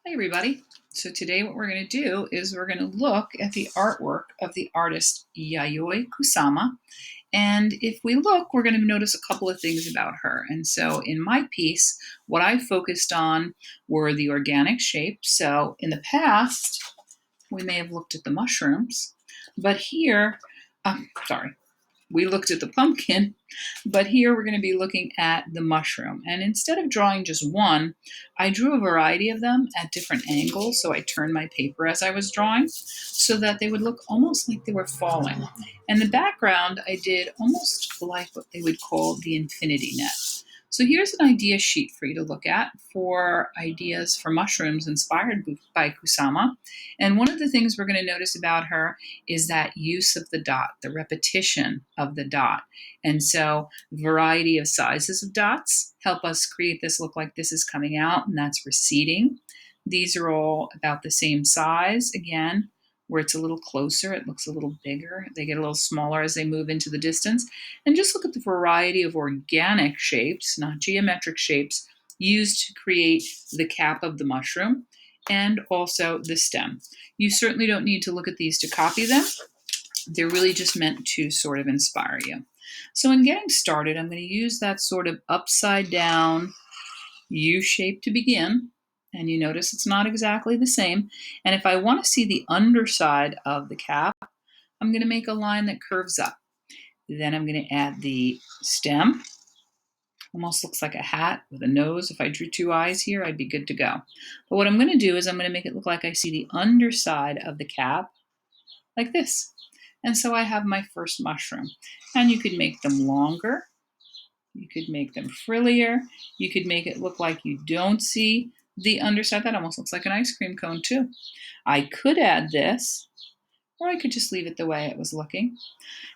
Hi everybody. So today what we're going to do is we're going to look at the artwork of the artist Yayoi Kusama. And if we look, we're going to notice a couple of things about her. And so in my piece, what I focused on were the organic shapes. So in the past, we may have looked at the mushrooms, but here, sorry, we looked at the pumpkin, but here we're going to be looking at the mushroom. And instead of drawing just one, I drew a variety of them at different angles. So I turned my paper as I was drawing so that they would look almost like they were falling. And the background, I did almost like what they would call the infinity net. So here's an idea sheet for you to look at for ideas for mushrooms inspired by Kusama. And one of the things we're going to notice about her is that use of the dot, the repetition of the dot. And so variety of sizes of dots help us create this look like this is coming out and that's receding. These are all about the same size. Again, where it's a little closer, it looks a little bigger. They get a little smaller as they move into the distance. And just look at the variety of organic shapes, not geometric shapes, used to create the cap of the mushroom and also the stem. You certainly don't need to look at these to copy them. They're really just meant to sort of inspire you. So in getting started, I'm going to use that sort of upside down U shape to begin. And you notice it's not exactly the same. And if I want to see the underside of the cap, I'm going to make a line that curves up. Then I'm going to add the stem. Almost looks like a hat with a nose. If I drew two eyes here, I'd be good to go. But what I'm going to do is I'm going to make it look like I see the underside of the cap like this. And so I have my first mushroom. And you could make them longer. You could make them frillier. You could make it look like you don't see the underside. That almost looks like an ice cream cone too. I could add this, or I could just leave it the way it was looking.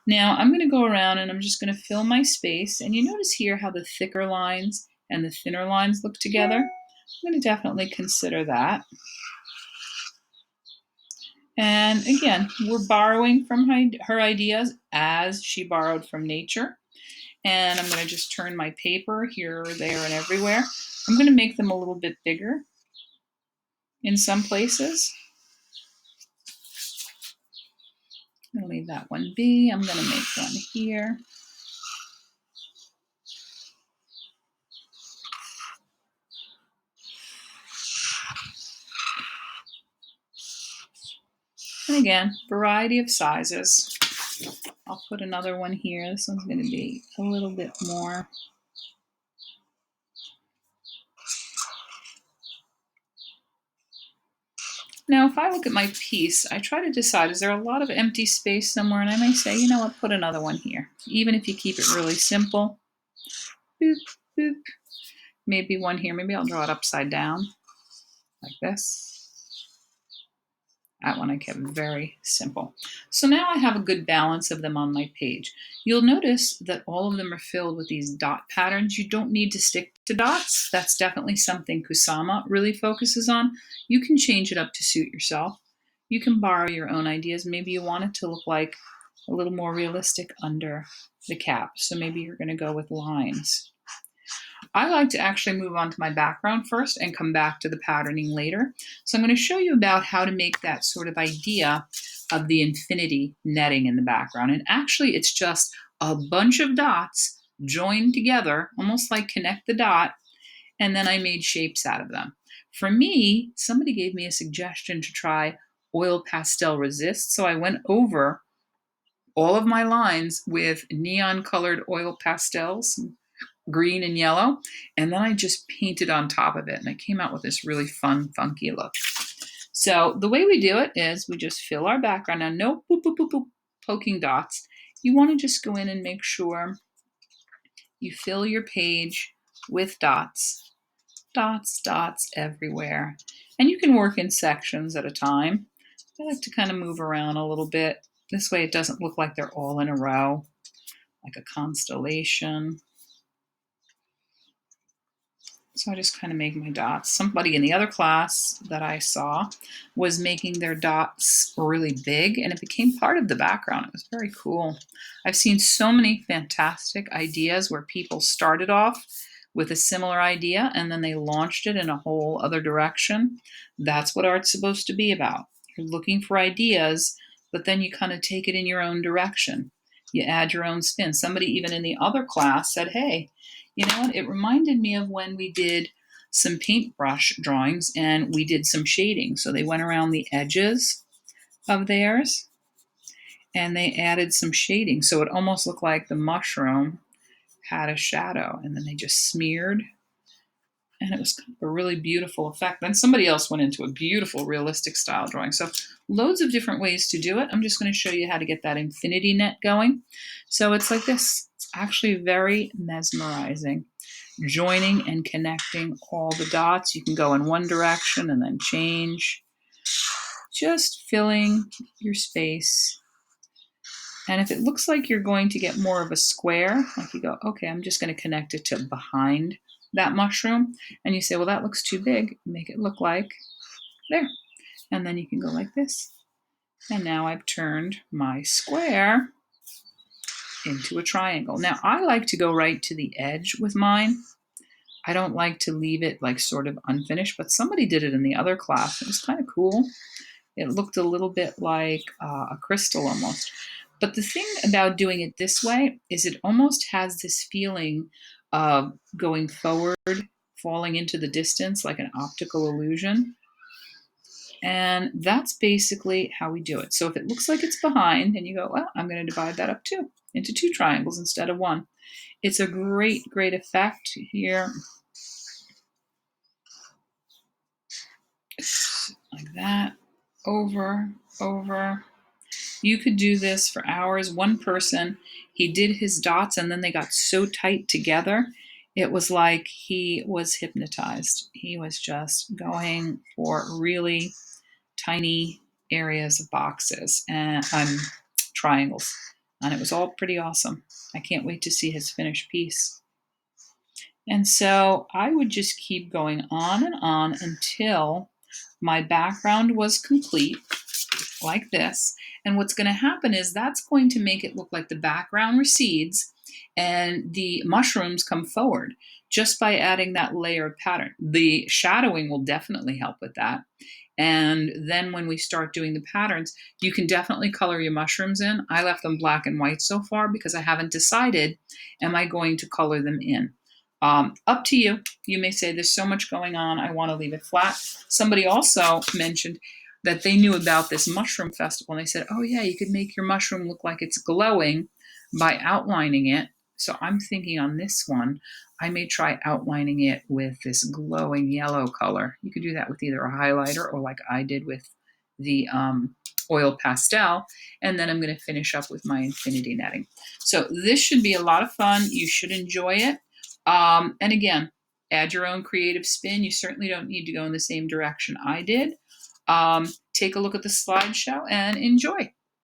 Now I'm going to go around and I'm just going to fill my space. And you notice here how the thicker lines and the thinner lines look together. I'm going to definitely consider that. And again, we're borrowing from her ideas as she borrowed from nature. And I'm going to just turn my paper here, there, and everywhere. I'm going to make them a little bit bigger in some places. I'm going to leave that one be. I'm going to make one here. And again, variety of sizes. I'll put another one here. This one's going to be a little bit more. Now, if I look at my piece, I try to decide, is there a lot of empty space somewhere? And I may say, you know what, put another one here. Even if you keep it really simple. Boop, boop. Maybe one here. Maybe I'll draw it upside down like this. That one I kept very simple. So now I have a good balance of them on my page. You'll notice that all of them are filled with these dot patterns. You don't need to stick to dots. That's definitely something Kusama really focuses on. You can change it up to suit yourself. You can borrow your own ideas. Maybe you want it to look like a little more realistic under the cap. So maybe you're going to go with lines. I like to actually move on to my background first and come back to the patterning later. So I'm going to show you about how to make that sort of idea of the infinity netting in the background. And actually it's just a bunch of dots joined together, almost like connect the dot, and then I made shapes out of them. For me, somebody gave me a suggestion to try oil pastel resist, so I went over all of my lines with neon colored oil pastels, green and yellow, and then I just painted on top of it, and I came out with this really fun, funky look. So the way we do it is we just fill our background. Now, no boop, boop, boop, boop, poking dots. You want to just go in and make sure you fill your page with dots. Dots, dots everywhere. And you can work in sections at a time. I like to kind of move around a little bit. This way it doesn't look like they're all in a row, like a constellation. So I just kind of make my dots. Somebody in the other class that I saw was making their dots really big, and it became part of the background. It was very cool. I've seen so many fantastic ideas where people started off with a similar idea, and then they launched it in a whole other direction. That's what art's supposed to be about. You're looking for ideas, but then you kind of take it in your own direction. You add your own spin. Somebody even in the other class said, hey, you know what? It reminded me of when we did some paintbrush drawings and we did some shading. So they went around the edges of theirs and they added some shading. So it almost looked like the mushroom had a shadow, and then they just smeared, and it was kind of a really beautiful effect. Then somebody else went into a beautiful realistic style drawing. So loads of different ways to do it. I'm just going to show you how to get that infinity net going. So it's like this. It's actually very mesmerizing. Joining and connecting all the dots. You can go in one direction and then change. Just filling your space. And if it looks like you're going to get more of a square, like you go, okay, I'm just going to connect it to behind that mushroom. And you say, well, that looks too big. Make it look like there. And then you can go like this. And now I've turned my square into a triangle. Now I like to go right to the edge with mine. I don't like to leave it like sort of unfinished, but somebody did it in the other class. It was kind of cool. It looked a little bit like a crystal almost. But the thing about doing it this way is it almost has this feeling of going forward, falling into the distance like an optical illusion. And that's basically how we do it. So if it looks like it's behind, and you go, well, I'm going to divide that up too, into two triangles instead of one. It's a great, great effect here. Like that, over, over. You could do this for hours. One person, he did his dots and then they got so tight together. It was like he was hypnotized. He was just going for really tiny areas of boxes and triangles. And it was all pretty awesome. I can't wait to see his finished piece. And so I would just keep going on and on until my background was complete, like this. And what's going to happen is that's going to make it look like the background recedes and the mushrooms come forward just by adding that layered pattern. The shadowing will definitely help with that. And then when we start doing the patterns, you can definitely color your mushrooms in. I left them black and white so far because I haven't decided, am I going to color them in? Up to you. You may say there's so much going on, I want to leave it flat. Somebody also mentioned that they knew about this mushroom festival, and they said, oh yeah, you could make your mushroom look like it's glowing by outlining it. So I'm thinking on this one, I may try outlining it with this glowing yellow color. You could do that with either a highlighter or like I did with the oil pastel. And then I'm going to finish up with my infinity netting. So this should be a lot of fun. You should enjoy it. And again, add your own creative spin. You certainly don't need to go in the same direction I did. Take a look at the slideshow and enjoy.